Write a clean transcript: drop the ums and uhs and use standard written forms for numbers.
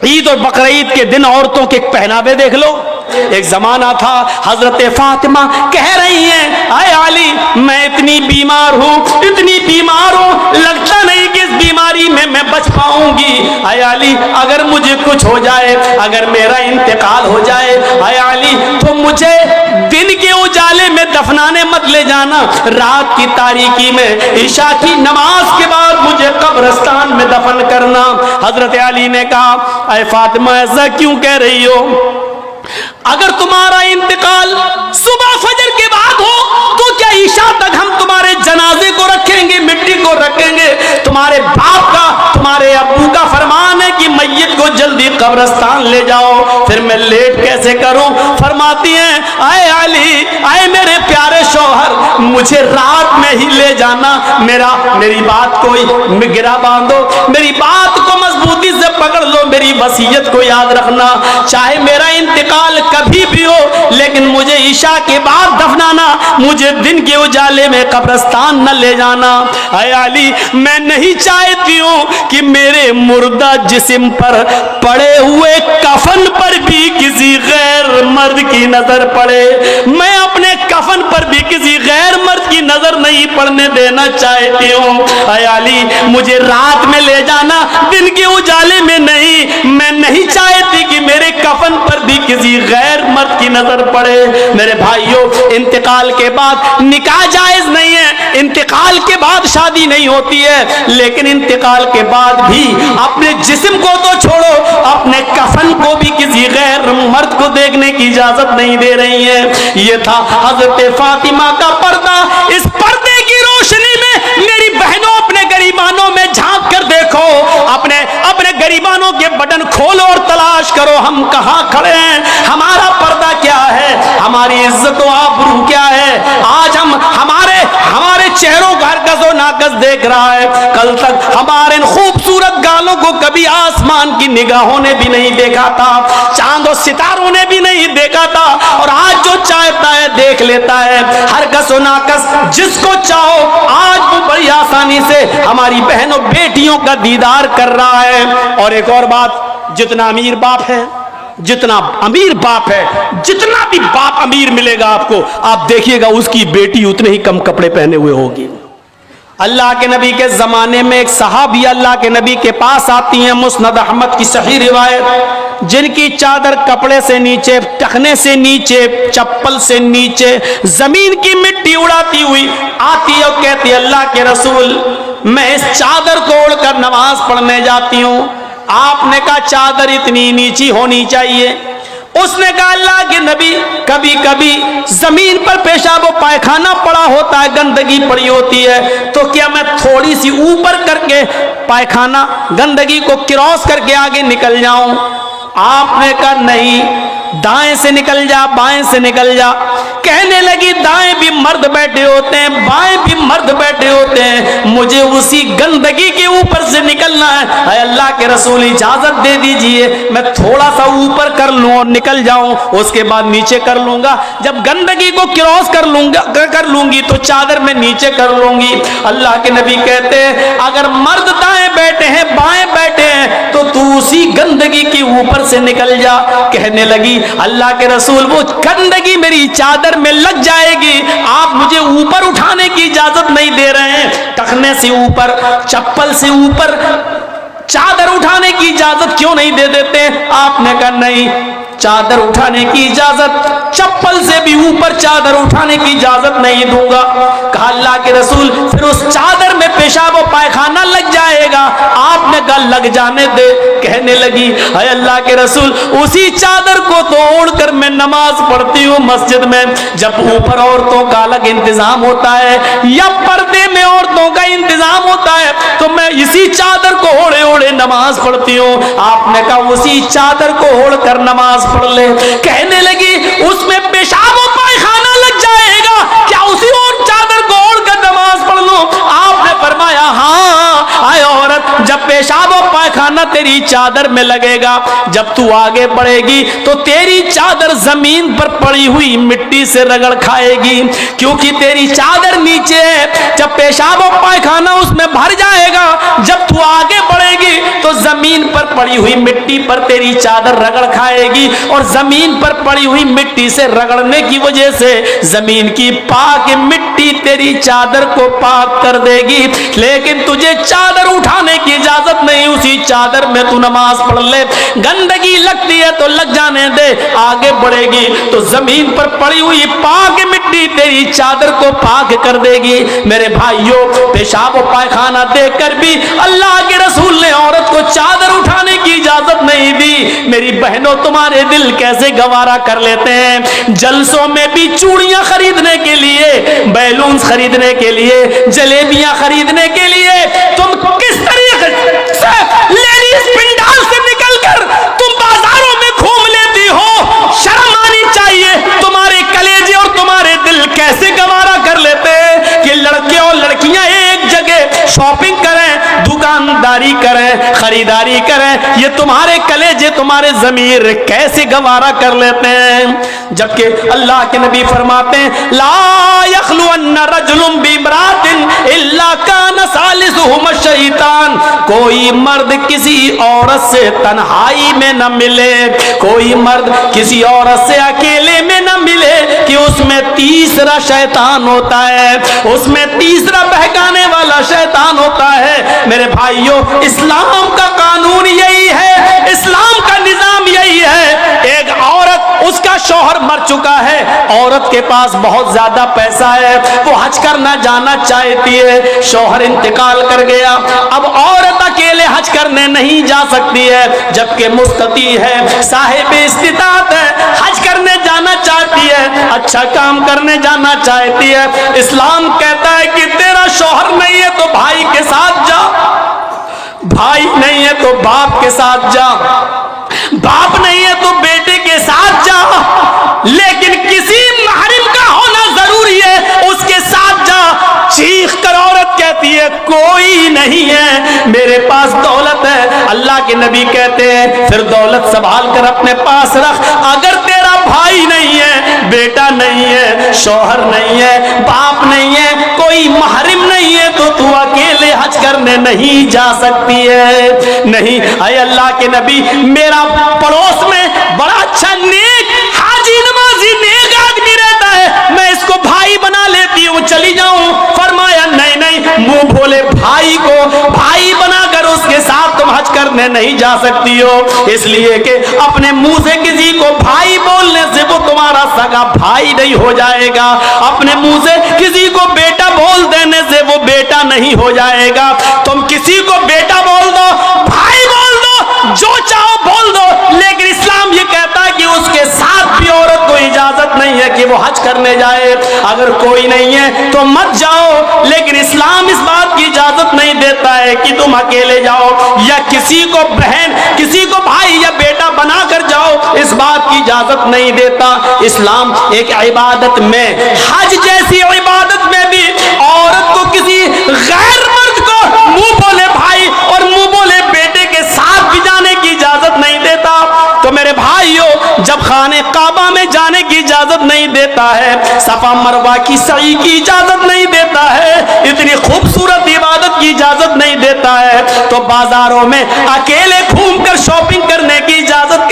ईद और बकरीद के दिन औरतों के पहनावे देख लो। एक जमाना था हजरत फातिमा कह रही हैं, आए अली मैं इतनी बीमार हूँ, इतनी बीमार हूँ, लगता नहीं कि इस बीमारी में मैं बच पाऊंगी। आए अली अगर मुझे कुछ हो जाए, अगर मेरा इंतकाल हो जाए, आए अली तो मुझे दिन के उजाले में दफनाने मत ले जाना, रात की तारीकी में ईशा की नमाज के बाद मुझे कब्रिस्तान में दफन करना। हजरत अली ने कहा, आए फातिमा ऐसा क्यों कह रही हो? अगर तुम्हारा इंतकाल सुबह फजर के बाद हो तो क्या ईशा तक हम तुम्हारे जनाजे को रखेंगे, मिट्टी को रखेंगे? तुम्हारे बाप का, तुम्हारे अब्बू का फरमान है कि मैयत को जल्दी कब्रिस्तान ले जाओ, फिर मैं लेट कैसे करूं? फरमाती हैं, आए अली, आए मेरे प्यारे शौहर, मुझे रात में ही ले जाना, मेरी बात को गिरा बांधो, मेरी बात को मजबूती से पकड़ लो, मेरी वसीयत को याद रखना, चाहे मेरा इंतकाल कभी भी हो, लेकिन मुझे ईशा के बाद दफनाना, मुझे दिन के उजाले में कब्रिस्तान न ले जाना। आए अली मैं नहीं चाहती हूँ कि मेरे मुर्दा जिस्म पर पड़े हुए कफन पर भी किसी गैर मर्द की नजर पड़े, मैं अपने कफन पर भी किसी गैर मर्द की नजर नहीं पड़ने देना चाहती हूँ। आए अली मुझे रात में ले जाना, दिन के उजाले में नहीं, मैं नहीं चाहती कि मेरे कफन पर भी किसी गैर मर्द की नजर पड़े। मेरे भाइयों, इंतकाल के बाद निकाह जायज नहीं है, इंतकाल के बाद शादी नहीं होती है, लेकिन इंतकाल के बाद भी अपने जिस्म को तो छोड़ो, अपने कफन को भी किसी गैर मर्द को देखने की इजाजत नहीं दे रही है। ये था हजरत फातिमा का पर्दा। इस पर्दे की रोशनी में मेरी बहनों, अपने गरीबानों में झांक कर देखो, अपने गरीबानों के बटन खोलो और तलाश करो हम कहां खड़े हैं, हमारा पर्दा क्या है, हमारी इज्जत व आबरू क्या है। आज हमारे चेहरों का हरकत और नाकस देख रहा है, कल तक हमारे खूबसूरत गालों को कभी आसमान की निगाहों ने भी नहीं देखा था, चांद और सितारों ने भी नहीं देखा था, और आज जो चाहता है देख लेता है, हरकत और नाकस जिसको चाहो आज वो बड़ी आसानी से हमारी बहनों बेटियों का दीदार कर रहा है। और एक और बात, जितना अमीर बाप है, जितना अमीर बाप है, जितना भी बाप अमीर मिलेगा आपको, आप देखिएगा उसकी बेटी उतने ही कम कपड़े पहने हुए होगी। अल्लाह के नबी के जमाने में एक सहाबी अल्लाह के नबी के पास आती हैं, मुस्नद अहमद की सही रिवायत, जिनकी चादर कपड़े से नीचे, टखने से नीचे, चप्पल से नीचे जमीन की मिट्टी उड़ाती हुई आती है और कहती है, अल्लाह के रसूल मैं इस चादर को ओढ़कर नमाज पढ़ने जाती हूँ। आपने कहा चादर इतनी नीची होनी चाहिए। उसने कहा अल्लाह के नबी कभी कभी जमीन पर पेशाब और पायखाना पड़ा होता है, गंदगी पड़ी होती है, तो क्या मैं थोड़ी सी ऊपर करके पायखाना गंदगी को क्रॉस करके आगे निकल जाऊं? आपने कहा नहीं, दाएं से निकल जा, बाएं से निकल जा। कहने लगी दाएं भी मर्द बैठे होते हैं, बाएं भी मर्द बैठे होते हैं, मुझे उसी गंदगी के ऊपर से निकलना है। अल्लाह के रसूल इजाजत दे दीजिए, मैं थोड़ा सा ऊपर कर लूं और निकल जाऊं, उसके बाद नीचे कर लूंगा। जब गंदगी को क्रॉस कर लूंगी तो चादर में नीचे कर लूंगी। अल्लाह के नबी कहते हैं अगर मर्द दाएं बैठे हैं, बाएं बैठे हैं, तो तू उसी गंदगी के ऊपर से निकल जा। कहने लगी अल्लाह के रसूल वो गंदगी मेरी चादर में लग जाएगी, आप मुझे ऊपर उठाने की इजाजत नहीं दे रहे हैं, टखने से ऊपर, चप्पल से ऊपर चादर उठाने की इजाजत क्यों नहीं दे देते? आपने कहा नहीं, चादर उठाने की इजाजत, चप्पल से भी ऊपर चादर उठाने की इजाजत नहीं दूंगा। कहा अल्लाह के रसूल फिर उस चादर में पेशाब और पायखाना लग जाएगा। आपने कहा लग जाने दे। कहने लगी है अल्लाह के रसूल उसी चादर को तो ओढ़कर मैं नमाज पढ़ती हूँ मस्जिद में। जब ऊपर औरतों का अलग इंतजाम होता है या पर्दे में औरतों का इंतजाम होता है तो मैं इसी चादर को ओढ़े ओढ़े नमाज पढ़ती हूँ। आपने कहा उसी चादर को ओढ़कर नमाज पढ़ ले। कहने लगी उसमें पेशाब और पायखाना लग जाएगा, क्या उसी और चादर को ओढ़कर नमाज पढ़ लूं? आपने फरमाया हाँ। आए औरत जब पेशाब और पायखाना तेरी चादर में लगेगा, जब तू आगे बढ़ेगी तो तेरी चादर जमीन पर पड़ी हुई मिट्टी से रगड़ खाएगी, क्योंकि तेरी चादर नीचे है। जब पेशाब और पायखाना उसमें भर जाएगा, जब तू आगे बढ़ेगी तो जमीन पर पड़ी हुई मिट्टी पर तेरी चादर रगड़ खाएगी, और जमीन पर पड़ी हुई मिट्टी से रगड़ने की वजह से जमीन की पाक मिट्टी तेरी चादर को पाक कर देगी। लेकिन तुझे चादर उठाने की इजाजत नहीं, उसी चादर में तू नमाज पढ़ ले। गंदगी लगती है तो लग जाने दे, आगे बढ़ेगी तो जमीन पर पड़ी हुई पाक मिट्टी तेरी चादर को पाक कर देगी। मेरे भाइयों, पेशाब और पायखाना देखकर भी अल्लाह के रसूल ने औरत को चादर उठाने की इजाजत नहीं दी। मेरी बहनों, तुम्हारे दिल कैसे गवारा कर लेते हैं। जलसों में भी चूड़ियां खरीदने के लिए, बैलून खरीदने के लिए, जलेबियां खरीदने के लिए तुम किस तरीके से लेडीज पिंडाल से निकलकर तुम बाजारों में घूम लेती हो। शर्म आनी चाहिए। तुम्हारे कलेजे और तुम्हारे दिल कैसे गवारा कर लेते हैं कि लड़के और लड़कियां एक जगह शॉपिंग करें, दुकानदारी करें, खरीदारी करें। ये तुम्हारे कलेजे, तुम्हारे ज़मीर कैसे गवारा कर लेते हैं। जबकि अल्लाह के नबी फरमाते हैं, ला यखलुअन्न रजुलुन बिमरातिन इल्ला कान सालिसुहुम शैतान। कोई मर्द किसी औरत से तन्हाई में न मिले, कोई मर्द किसी औरत से अकेले में न मिले कि उसमें तीसरा शैतान होता है, उसमें तीसरा बहकाने वाला शैतान होता है। मेरे भाइयों, इस्लाम का कानून यही है, इस्लाम का निजाम यही है। एक औरत, उसका शौहर मर चुका है, औरत के पास बहुत ज्यादा पैसा है, वो हज करना जाना चाहती है, शौहर इंतकाल कर गया, अब औरत अकेले हज करने नहीं जा सकती है, जबकि मुस्तती है, साहिब इस्तिताअत है, हज करने जाना चाहती है, अच्छा काम करने जाना चाहती है। इस्लाम कहता है कि तेरा शौहर नहीं है तो भाई के साथ जा, भाई नहीं है तो बाप के साथ जा, बाप नहीं है तो बेटे के साथ जा, लेकिन किसी महरिम का होना जरूरी है, उसके साथ जा। चीख कर औरत कहती है, कोई नहीं है, मेरे पास दौलत है। अल्लाह के नबी कहते हैं, फिर दौलत संभाल कर अपने पास रख। अगर तेरा भाई नहीं है, बेटा नहीं है, शौहर नहीं है, बाप नहीं है, कोई महरिम नहीं है, तो तू अकेले हज करने नहीं जा सकती है। नहीं, अय अल्लाह के नबी, मेरा पड़ोस में बड़ा अच्छा नेक हाजी नमाजी नेक आदमी रहता है, मैं इसको भाई बना लेती हूँ, चली जाऊं। फरमाया नहीं नहीं, मुंह भोले भाई को भाई बनाकर उसके साथ तुम हज करने नहीं जा सकती हो, इसलिए कि अपने मुंह से किसी को भाई बोलने से वो तुम्हारा सगा भाई नहीं हो जाएगा, अपने मुंह से किसी को बेटा बोल देने से वो बेटा नहीं हो जाएगा। तुम किसी को बेटा बोल दो, भाई बोल दो, जो चाहो बोल दो, लेकिन इस्लाम ये कहता है कि उसके साथ भी औरत को इजाजत नहीं है कि वो हज करने जाए। अगर कोई नहीं है तो मत जाओ, लेकिन इस्लाम इस बात की इजाजत नहीं देता है कि तुम अकेले जाओ या किसी को बहन, किसी को भाई या बेटा बनाकर जाओ, इस बात की इजाजत नहीं देता। इस्लाम एक इबादत में, हज जैसी इबादत में भी औरत को किसी गैर मर्द को मुंह बोले भाई और मुंह बोले बेटे के साथ भी जाने की इजाजत नहीं देता। तो मेरे भाइयों, जब खाने काबा में जाने की इजाजत नहीं देता है, सफा मरवा की सई की इजाजत नहीं देता है, इतनी खूबसूरत इबादत की इजाजत नहीं देता है, तो बाजारों में अकेले घूमकर शॉपिंग करने की इजाजत